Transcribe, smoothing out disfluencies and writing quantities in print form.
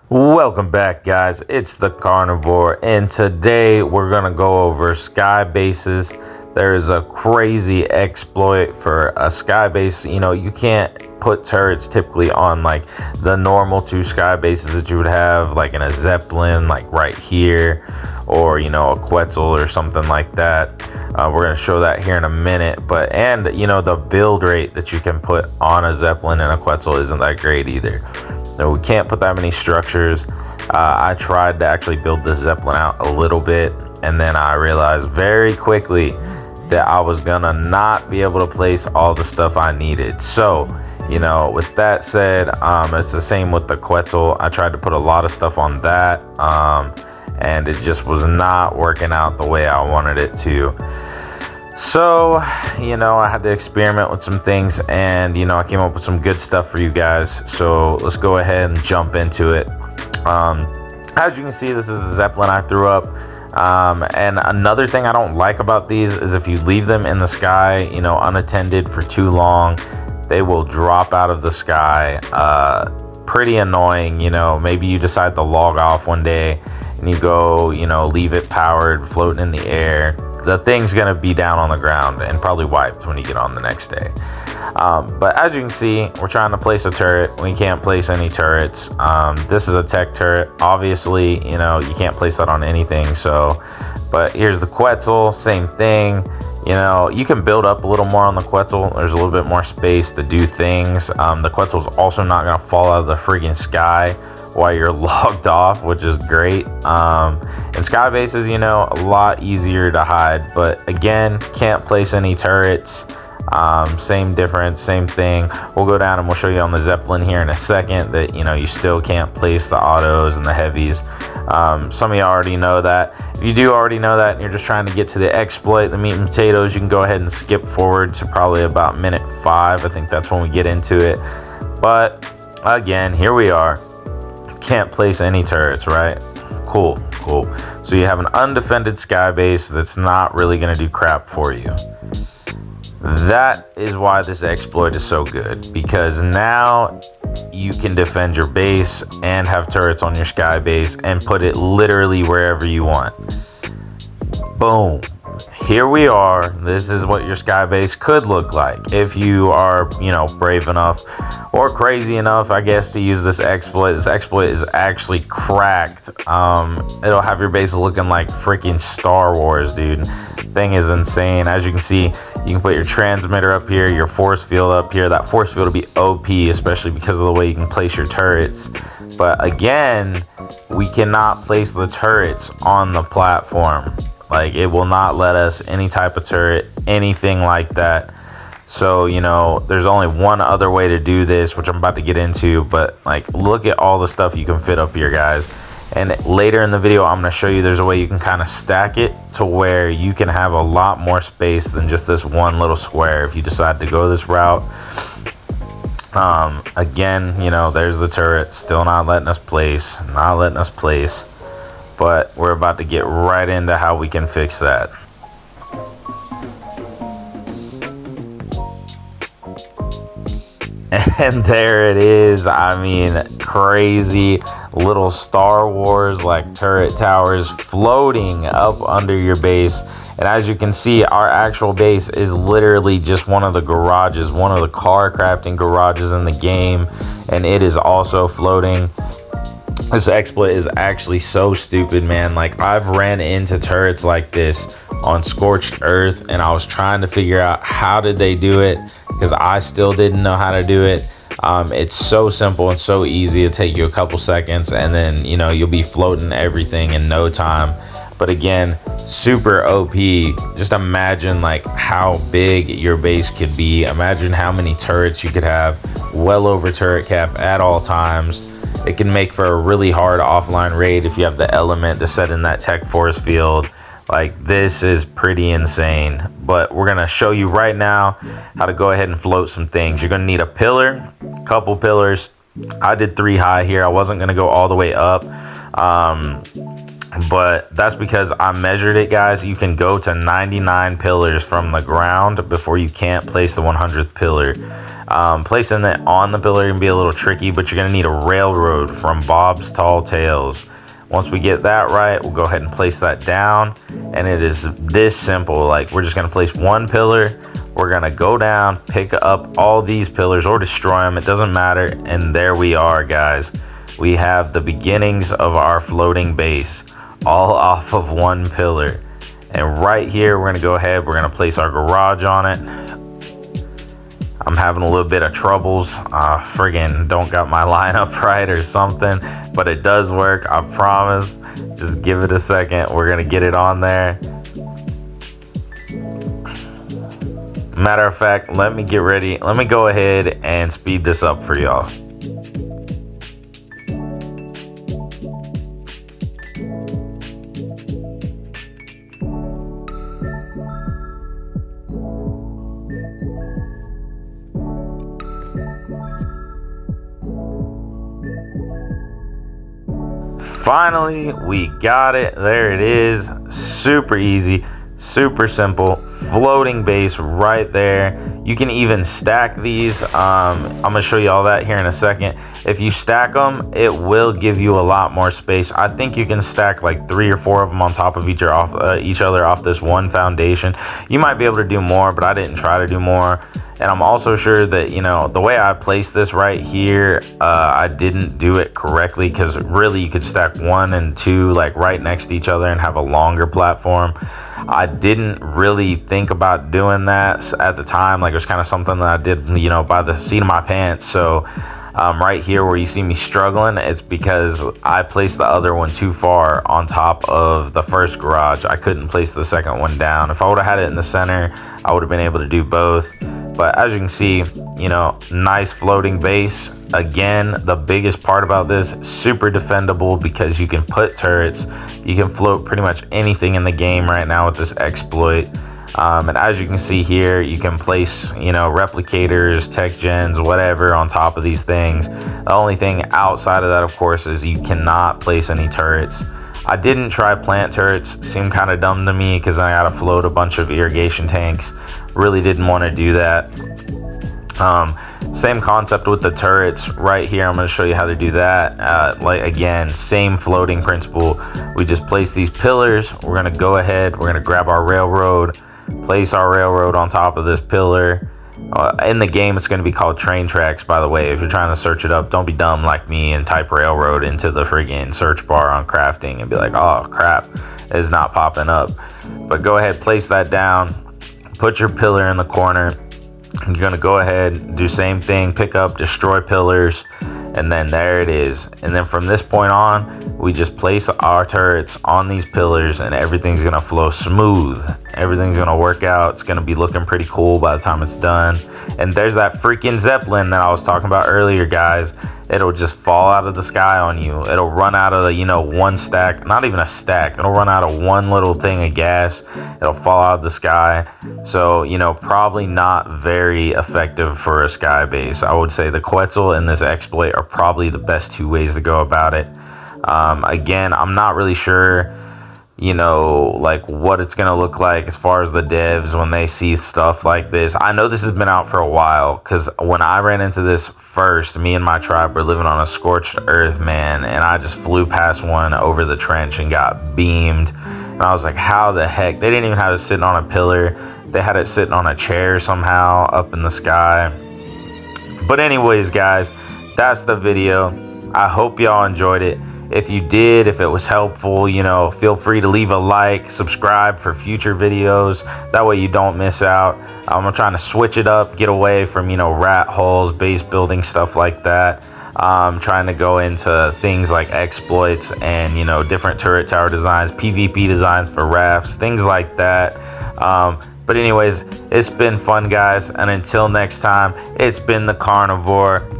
Welcome back, guys. It's the Carnivore, and today we're gonna go over sky bases. There's a crazy exploit for a sky base. You can't put turrets typically on like the normal two sky bases that you would have, like in a Zeppelin, like right here, or a Quetzal or something like that. We're gonna show that here in a minute. But the build rate that you can put on a Zeppelin and a Quetzal isn't that great either. No, we can't put that many structures. I tried to actually build this Zeppelin out a little bit, and then I realized very quickly that I was gonna not be able to place all the stuff I needed. So, with that said, it's the same with the Quetzal. I tried to put a lot of stuff on that, and it just was not working out the way I wanted it to. So, I had to experiment with some things, and, I came up with some good stuff for you guys. So let's go ahead and jump into it. As you can see, this is a Zeppelin I threw up. And another thing I don't like about these is if you leave them in the sky, unattended for too long, they will drop out of the sky. Pretty annoying. Maybe you decide to log off one day and you go, leave it powered, floating in the air. The thing's gonna be down on the ground and probably wiped when you get on the next day. But as you can see, we're trying to place a turret. We can't place any turrets. This is a tech turret. Obviously, you can't place that on anything. But here's the Quetzal, same thing. You can build up a little more on the Quetzal. There's a little bit more space to do things. The Quetzal's also not gonna fall out of the freaking sky while you're logged off, which is great. In sky bases, a lot easier to hide, but again, can't place any turrets. Same difference, same thing. We'll go down and we'll show you on the Zeppelin here in a second that you still can't place the autos and the heavies. Some of you already know that. If you do already know that and you're just trying to get to the exploit, the meat and potatoes, you can go ahead and skip forward to probably about minute 5. I think that's when we get into it. But again, here we are. Can't place any turrets, right? Cool. So you have an undefended sky base that's not really going to do crap for you. That is why this exploit is so good, because now you can defend your base and have turrets on your sky base and put it literally wherever you want. Boom. Here we are. This is what your sky base could look like if you are, brave enough or crazy enough, I guess, to use this exploit. This exploit is actually cracked. It'll have your base looking like freaking Star Wars, dude. Thing is insane. As you can see, you can put your transmitter up here, your force field up here. That force field will be OP, especially because of the way you can place your turrets. But again, we cannot place the turrets on the platform. Like, it will not let us any type of turret, anything like that. So, there's only one other way to do this, which I'm about to get into. But, look at all the stuff you can fit up here, guys. And later in the video, I'm going to show you there's a way you can kind of stack it to where you can have a lot more space than just this one little square if you decide to go this route. Again, there's the turret. Still not letting us place. But we're about to get right into how we can fix that. And there it is. I mean, crazy little Star Wars like turret towers floating up under your base. And as you can see, our actual base is literally just one of the garages, one of the car crafting garages in the game, and it is also floating. This exploit is actually so stupid, man. Like, I've ran into turrets like this on Scorched Earth, and I was trying to figure out how did they do it, because I still didn't know how to do it. It's so simple and so easy. It'll take you a couple seconds, and then you'll be floating everything in no time. But again, super OP. Just imagine like how big your base could be. Imagine how many turrets you could have, well over turret cap at all times. It can make for a really hard offline raid if you have the element to set in that tech force field. Like, this is pretty insane. But we're gonna show you right now how to go ahead and float some things. You're gonna need a pillar, a couple pillars. I did 3 high here. I wasn't gonna go all the way up. but that's because I measured it, guys. You can go to 99 pillars from the ground before you can't place the 100th pillar. Placing it on the pillar can be a little tricky, but you're going to need a railroad from Bob's Tall Tales. Once we get that right, we'll go ahead and place that down, and it is this simple. Like, we're just going to place one pillar. We're going to go down, pick up all these pillars or destroy them. It doesn't matter. And there we are, guys. We have the beginnings of our floating base, all off of one pillar. And right here, we're going to go ahead. We're going to place our garage on it. I'm having a little bit of troubles. Friggin' don't got my lineup right or something, but it does work, I promise. Just give it a second. We're gonna get it on there. Matter of fact, let me get ready. Let me go ahead and speed this up for y'all. Finally, we got it. There it is. Super easy, super simple, floating base right there. You can even stack these. I'm gonna show you all that here in a second. If you stack them, it will give you a lot more space. I think you can stack like 3 or 4 of them on top of each other off this one foundation. You might be able to do more, but I didn't try to do more. And I'm also sure that, you know, the way I placed this right here, I didn't do it correctly, because really you could stack 1 and 2 like right next to each other and have a longer platform. I didn't really think about doing that at the time. Like, it was kind of something that I did, you know, by the seat of my pants. So right here where you see me struggling, it's because I placed the other one too far on top of the first garage. I couldn't place the second one down. If I would have had it in the center, I would have been able to do both. But as you can see, you know, nice floating base. Again, the biggest part about this, super defendable, because you can put turrets. You can float pretty much anything in the game right now with this exploit. And as you can see here, you can place, you know, replicators, tech gens, whatever on top of these things. The only thing outside of that, of course, is you cannot place any turrets. I didn't try plant turrets. Seemed kind of dumb to me, because then I gotta float a bunch of irrigation tanks. Really didn't want to do that. Same concept with the turrets right here. I'm going to show you how to do that. Like, again, same floating principle. We just place these pillars. We're going to go ahead. We're going to grab our railroad, place our railroad on top of this pillar. In the game, it's going to be called train tracks, by the way. If you're trying to search it up, don't be dumb like me and type railroad into the friggin' search bar on crafting and be like, oh crap, it's not popping up. But go ahead, place that down, put your pillar in the corner. You're going to go ahead, do same thing, pick up, destroy pillars, and then there it is. And then from this point on, we just place our turrets on these pillars, and everything's going to flow smooth. Everything's going to work out. It's going to be looking pretty cool by the time it's done. And there's that freaking Zeppelin that I was talking about earlier, guys. It'll just fall out of the sky on you. It'll run out of the, you know, one stack, not even a stack. It'll run out of one little thing of gas. It'll fall out of the sky. So, you know, probably not very effective for a sky base. I would say the Quetzal and this exploit are probably the best 2 ways to go about it. Again, I'm not really sure, you know, like what it's going to look like as far as the devs when they see stuff like this. I know this has been out for a while, because when I ran into this first, me and my tribe were living on a Scorched Earth, man, and I just flew past one over the trench and got beamed. And I was like, how the heck? They didn't even have it sitting on a pillar. They had it sitting on a chair somehow up in the sky. But anyways, guys, that's the video. I hope y'all enjoyed it. If you did, if it was helpful, you know, feel free to leave a like, subscribe for future videos. That way you don't miss out. I'm trying to switch it up, get away from, you know, rat holes, base building, stuff like that. I'm trying to go into things like exploits and, you know, different turret tower designs, PvP designs for rafts, things like that. But anyways, it's been fun, guys. And until next time, it's been the Carnivore.